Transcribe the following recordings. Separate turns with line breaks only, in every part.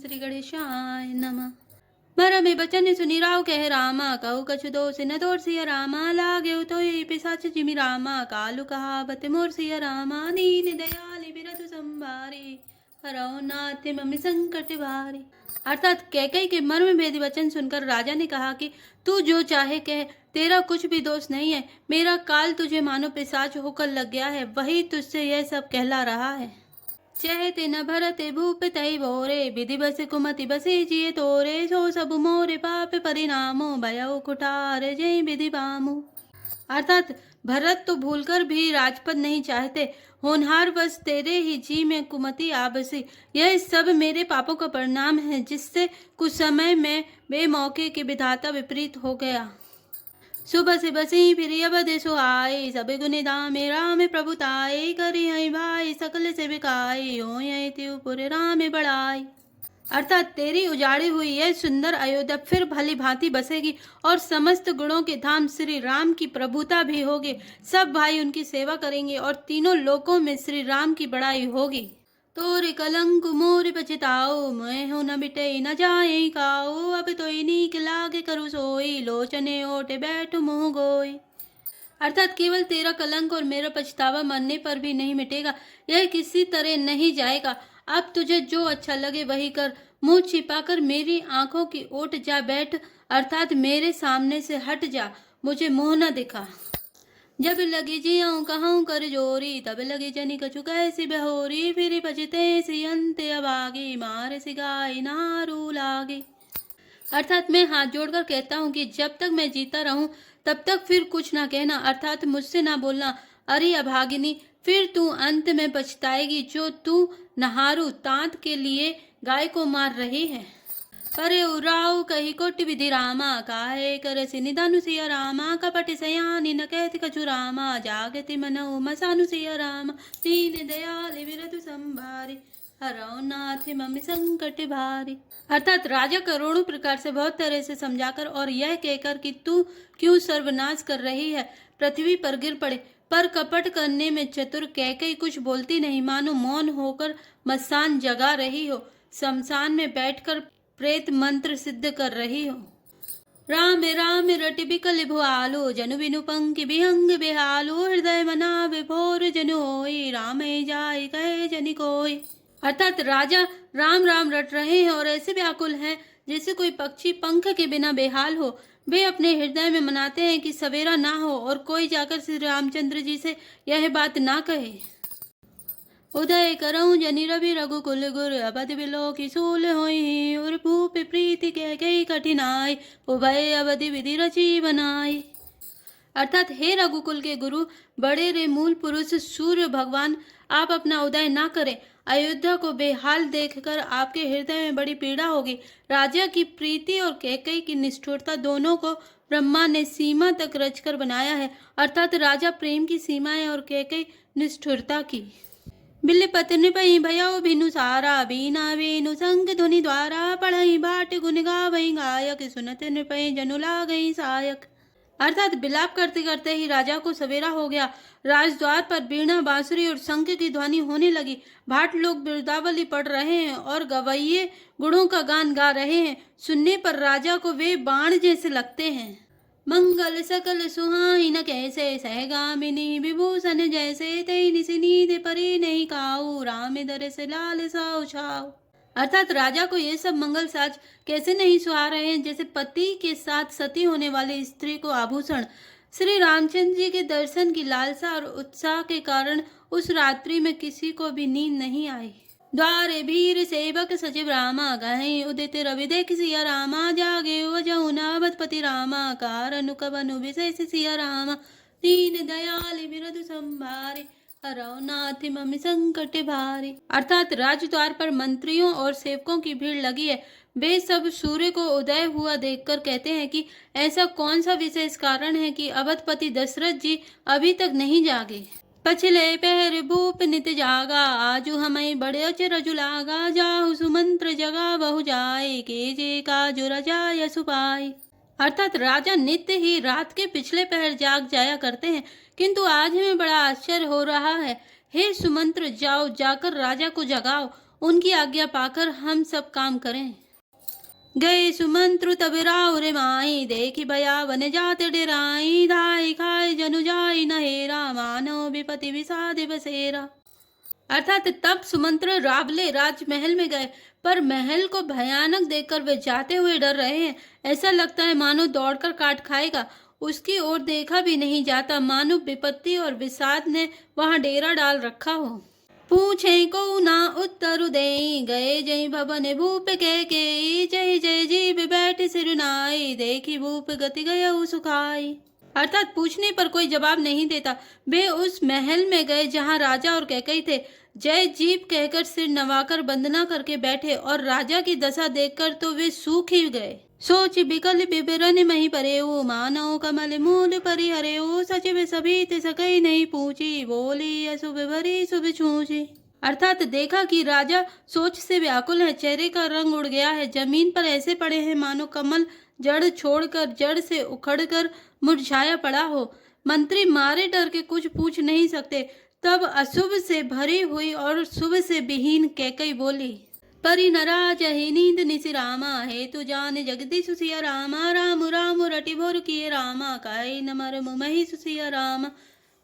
श्री गणेशाय नमः। मरमे बचन सुनि राव कह रामा, कहु कछु दोष न तोर सिया रामा। लागे तो पिशाच जिमि रामा, कालु कहावत मोर सिया रामा। दीन दयाल बिरधु संभारे, हरौ नाथ मम संकट भारे। अर्थात कैकेयी के मर्म भेदी वचन सुनकर राजा ने कहा कि तू जो चाहे कह, तेरा कुछ भी दोष नहीं है। मेरा काल तुझे मानो पिशाच होकर लग गया है, वही तुझसे यह सब कहला रहा है। चहते न भरते भूप तई बोरे, विधि बस कुमति बसे जिये तोरे। सो सब मोरे पाप परिणामो, भयउ कुठार जय विधि बामो। अर्थात भरत तो भूलकर भी राजपद नहीं चाहते, होनहार बस तेरे ही जी में कुमति आ बसी। यह सब मेरे पापों का परिणाम है, जिससे कुछ समय में बेमौके के विधाता विपरीत हो गया। सुबह से बसी फिर अब देशो आए, सब गुनि दामे राम प्रभुताए। करी हई भाई सकल से बिकाई, हो त्योपुर राम बड़ाई। अर्थात तेरी उजाड़ी हुई यह सुंदर अयोध्या फिर भली भांति बसेगी और समस्त गुणों के धाम श्री राम की प्रभुता भी होगी। सब भाई उनकी सेवा करेंगे और तीनों लोकों में श्री राम की बड़ाई होगी। तोरे कलंक मोर पछताओ, मैं हो न बिटे न जाए काओ। अब तो नीक लागे करू सोई, लोचने ओटे बैठ मुँह गोई। अर्थात केवल तेरा कलंक और मेरा पछतावा मरने पर भी नहीं मिटेगा, यह किसी तरह नहीं जाएगा। अब तुझे जो अच्छा लगे वही कर, मुंह छिपाकर मेरी आंखों की ओट जा बैठ। अर्थात मेरे सामने से हट जा, मुझे मुंह न दिखा। जब लगी जियाऊं कहूँ कर जोरी, तब लगी जनी कछु कैसी बहोरी। फिर बजते सी अंत अबागी, मार सिगाई नारू लागे। अर्थात मैं हाथ जोड़कर कहता हूँ कि जब तक मैं जीता रहूं तब तक फिर कुछ ना कहना, अर्थात मुझसे ना बोलना। अरे अभागिनी, फिर तू अंत में पछताएगी, जो तू नहारू तांत के लिए गाय को मार रही है। परे उराव कही कोटि विधि रामा, काहे कर सिनिधानु सिया रामा। कपट सयानी न कहति कछु रामा, जागति मनऊ मसानु सिया रामा। दीन दयाल बिरधु संभारे, हरौ नाथ मम संकट भारी। अर्थात राजा करोड़ों प्रकार से बहुत तरह से समझाकर और यह कहकर कि तू क्यों सर्वनाश कर रही है, पृथ्वी पर गिर पड़े। पर कपट करने में चतुर कैकेयी कुछ बोलती नहीं, मानो मौन होकर मसान जगा रही हो, शमशान में बैठकर प्रेत मंत्र सिद्ध कर रही हो। राम राम रटि बिकल भुआलो, जनु बिनु पंक्ति विहंग बेहालो। हृदय मना विभोर जनु होई, राम जाय कहे जनि कोई। अर्थात राजा राम राम रट रहे हैं और ऐसे व्याकुल हैं जैसे कोई पक्षी पंख के बिना बेहाल हो। वे अपने हृदय में मनाते हैं कि सवेरा ना हो और कोई जाकर श्री रामचंद्र जी से यह बात ना कहे। उदय करऊं जनि रवि रघुकुल गुर, अवध बिलो की सूल होई। और भूप प्रीति कह गई कठिनाई, उभय अवधि विधि रची बनाई। अर्थात हे रघुकुल के गुरु, बड़े रे मूल पुरुष सूर्य भगवान, आप अपना उदय ना करें। अयोध्या को बेहाल देखकर आपके हृदय में बड़ी पीड़ा होगी। राजा की प्रीति और कैकेयी की निष्ठुरता दोनों को ब्रह्मा ने सीमा तक रचकर बनाया है। अर्थात राजा प्रेम की सीमाएं और कैकेयी निष्ठुरता की। बिल्ली पत्नी पई भयउ भिनु सारा, बीना वेनु संग ध्वनि द्वारा। पढ़ई बाट गुन गावई गायक, सुनत नृपय जनु लागई सायक। अर्थात बिलाप करते करते ही राजा को सवेरा हो गया। राजद्वार पर बीणा बांसुरी और शंख की ध्वनि होने लगी। भाट लोग बिरदावली पढ़ रहे हैं और गवैये गुणों का गान गा रहे हैं। सुनने पर राजा को वे बाण जैसे लगते हैं। मंगल सकल सुहाइन कैसे, सहगामिनी विभूषण जैसे। तई निसि नींद परी नहीं काऊ, राम दरस लाल साऊ छाऊ। अर्थात राजा को ये सब मंगल साज कैसे नहीं सुहा रहे हैं, जैसे पति के साथ सती होने वाली स्त्री को आभूषण। श्री रामचंद्र जी के दर्शन की लालसा और उत्साह के कारण उस रात्रि में किसी को भी नींद नहीं आई। द्वारे भीर सेवक सचिव रामा, गहे उदित रवि देख सिया रामा। जागे वजहुनावतपति रामा, कारनु कवनु विशेष सिया रामा। दीन दयाल बिरधु संभारे, हरौ नाथ मम संकट भारी। अर्थात राजद्वार पर मंत्रियों और सेवकों की भीड़ लगी है। वे सब सूर्य को उदय हुआ देखकर कहते हैं कि ऐसा कौन सा विशेष कारण है कि अवधपति दशरथ जी अभी तक नहीं जागे। पछले पहर भूप नित जागा, आजू हमें बड़े अचरज लागा। जाहु सुमंत्र जगा बहु जाए, के जे काजु रजाय सुपाई। अर्थात राजा नित्य ही रात के पिछले पहर जाग जाया करते हैं, किंतु आज हमें बड़ा आश्चर्य हो रहा है। हे सुमंत्र, जाओ, जाकर राजा को जगाओ। उनकी आज्ञा पाकर हम सब काम करें। गए सुमंत्रु तब राव रे माई, देखी भया वन जात डेराई, धाई खाए जनु जाई नहेरा, मानव विपति विषाद बसेरा। अर्थात तब सुमंत्र रावले राजमहल में गए, पर महल को भयानक देखकर वे जाते हुए डर रहे हैं। ऐसा लगता है मानो दौड़कर काट खाएगा। उसकी ओर देखा भी नहीं जाता, मानो विपत्ति और विषाद ने वहां डेरा डाल रखा हो। पूछे को ना उत्तर दे, गए जय भवन भूप के, जय जय जीव बैठ सिरुनाई, देखी भूप गति गय सुखाई। अर्थात पूछने पर कोई जवाब नहीं देता। वे उस महल में गए जहां राजा और कैकई थे। जय जीव कहकर सिर नवाकर वंदना करके बैठे, और राजा की दशा देखकर तो वे सूख ही गए। सोच बिकल विवरण मही परे, मानव कमल मूल परिहरे, सचिव सभी ते सकई नहीं पूछी, बोली अशुभ भरी शुभ छूची। अर्थात देखा कि राजा सोच से व्याकुल है, चेहरे का रंग उड़ गया है, जमीन पर ऐसे पड़े हैं मानो कमल जड़ छोड़कर जड़ से उखड़कर मुरझाया पड़ा हो। मंत्री मारे डर के कुछ पूछ नहीं सकते। तब अशुभ से भरी हुई और शुभ से विहीन कैकई बोली, परि नराज ही नींद निसि रामा, हे तु जान जगदीश सुसिया रामा, राम राम रटि भोर किए रामा, काई न मरम मही सुसिया रामा,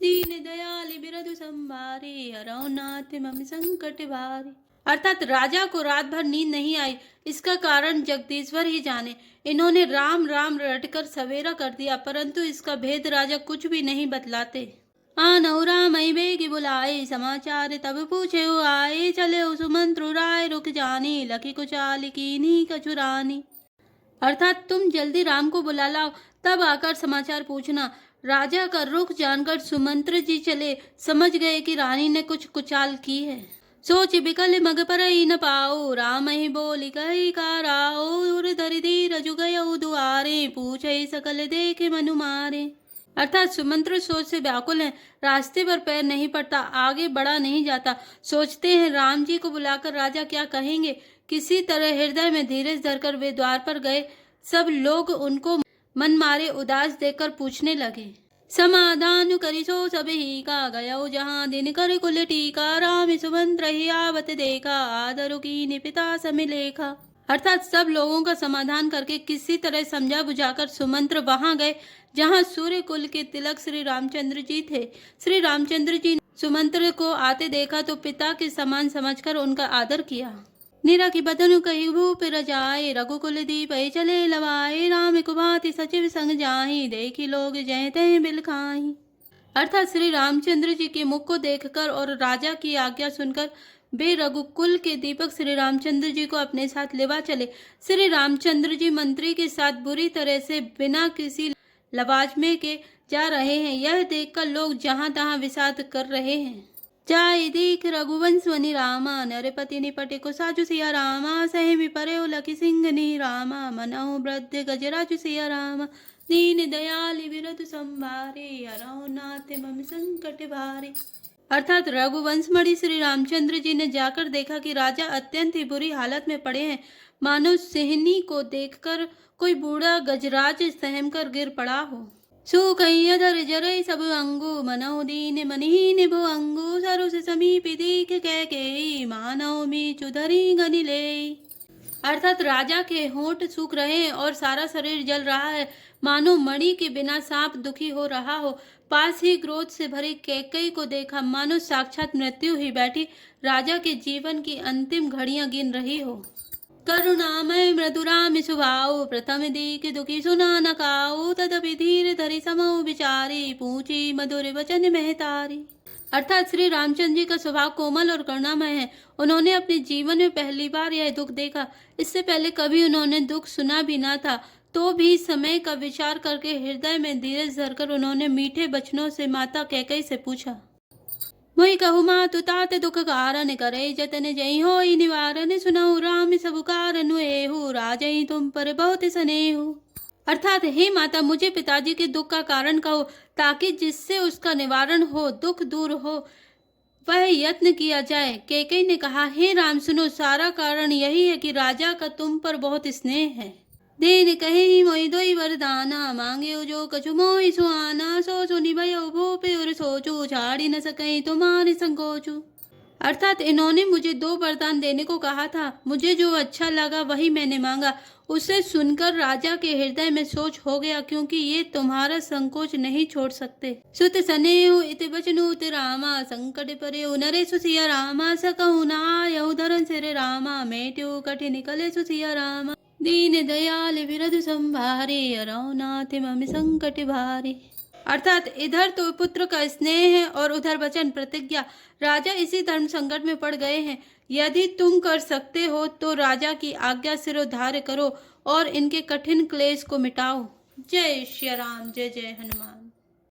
दीन दयाल बिरधु संभारी, हरौ नाथ मम संकट भारी। अर्थात राजा को रात भर नींद नहीं आई, इसका कारण जगदीश्वर ही जाने। इन्होंने राम राम रटकर सवेरा कर दिया, परंतु इसका भेद राजा कुछ भी नहीं बतलाते। आनौ रामई बेगी बुलाए, समाचार तब पूछे आए, चले सुमंत्रु राय रुक जानी, लखी कुचाली कीनी कचुरानी। अर्थात तुम जल्दी राम को बुला लाओ, तब आकर समाचार पूछना। राजा का रुख जानकर सुमंत्र जी चले, समझ गए कि रानी ने कुछ कुचाल की है। सोच बिकल मग परई न पाओ, राम ही बोली कही काराओ, उर धरि धीर जु गयौ दुआरे, पूछे सकल देखे मनु मारे। अर्थात सुमंत्र सोच से व्याकुल हैं, रास्ते पर पैर नहीं पड़ता, आगे बढ़ा नहीं जाता। सोचते हैं राम जी को बुलाकर राजा क्या कहेंगे। किसी तरह हृदय में धीरज धरकर वे द्वार पर गए। सब लोग उनको मन मारे उदास देखकर पूछने लगे, समाधान करी सो सब ही का, गयो जहाँ दिन कर कुल टीका, राम सुमंत्र ही आवत देखा, आदरु की पिता समिलेखा। अर्थात सब लोगों का समाधान करके किसी तरह समझा बुझाकर सुमंत्र वहां गए जहां सूर्य कुल के तिलक श्री रामचंद्र जी थे। श्री रामचंद्र जी सुमंत्र को आते देखा तो पिता के समान समझकर उनका आदर किया। नीरा की बदनु कही भूप रजाए, रघुकुल दीप चले लवाए, राम कुभाति सचिव संग जाहि, देखी लोग जय तय बिल खाई। अर्थात श्री रामचंद्र जी के मुख को देखकर और राजा की आज्ञा सुनकर वे रघुकुल के दीपक श्री रामचंद्र जी को अपने साथ लेवा चले। श्री रामचंद्र जी मंत्री के साथ बुरी तरह से बिना किसी लवाजमे के जा रहे हैं। यह देखकर लोग जहां तहां विषाद कर रहे हैं। जाय दीख रघुवंश वनि रामा, नरपति निपटे को साजु सिया रामा, सहमी परे लखी सिंह नी रामा, मनहु वृद्ध गजराजु सिया रामा, दीन दयाल बिरधु संभारे, हरौ नाथ मम संकट भारे। अर्थात रघुवंश मणि श्री रामचंद्र जी ने जाकर देखा कि राजा अत्यंत ही बुरी हालत में पड़े हैं, मानो सिहनी को देखकर कोई बूढ़ा गजराज सहम कर गिर पड़ा हो। सुकैयधर जरई सब अंगु, मनौ दीन मनिहीन भु अंगु, सरु से समीप दीख कैकेयी, मानव मीचु धरी गनि लेई। अर्थात राजा के होंठ सूख रहे हैं और सारा शरीर जल रहा है, मानो मणि के बिना सांप दुखी हो रहा हो। पास ही क्रोध से भरी कैकई को देखा, मानो साक्षात मृत्यु ही बैठी राजा के जीवन की अंतिम घड़ियां गिन रही हो। करुणामय मृदुराम सुभाऊ, प्रथम दीख दुखी सुना न काऊ, तदपि धीर धरि समऊ विचारी, पूछी मधुर वचन महतारी। अर्थात श्री रामचंद्र जी का स्वभाव कोमल और करुणामय है। उन्होंने अपने जीवन में पहली बार यह दुख देखा। इससे पहले कभी उन्होंने दुख सुना भी ना था, तो भी समय का विचार करके हृदय में धीरज धरकर उन्होंने मीठे बचनों से माता कैकई से पूछा, मोहि कहु मातु तात दुख कारण, करे जतन जय होई निवारण, सुनहु राम सब कारण एहु, राजई तुम पर बहुत स्नेहु। अर्थात हे माता, मुझे पिताजी के दुख का कारण कहो, ताकि जिससे उसका निवारण हो, दुख दूर हो, वह यत्न किया जाए। कैकेयी ने कहा, हे राम सुनो, सारा कारण यही है कि राजा का तुम पर बहुत स्नेह है। देन कहे मोहि दोई वरदाना, मांगे जो कछु मोहि सुहाना, सो सुनि भयो भूपे उर सोचू, छाड़ी न सके तुम्हारी संकोचू। अर्थात इन्होंने मुझे 2 वरदान देने को कहा था। मुझे जो अच्छा लगा वही मैंने मांगा। उसे सुनकर राजा के हृदय में सोच हो गया, क्योंकि ये तुम्हारा संकोच नहीं छोड़ सकते। सुत सनेहु इति बचनुत रामा संकट परेउ नरेशु सिया रामा सकहु नायउ धरन सिर रामा मेट्यु कठिन कलेशु सिया रामा दीन दयाल विरधु संभारे अरौनाथ ममि संकट भारी। अर्थात इधर तो पुत्र का स्नेह है और उधर वचन प्रतिज्ञा। राजा इसी धर्म संकट में पड़ गए हैं। यदि तुम कर सकते हो तो राजा की आज्ञा सिरोधार्य करो और इनके कठिन क्लेश को मिटाओ। जय श्री राम, जय जय हनुमान।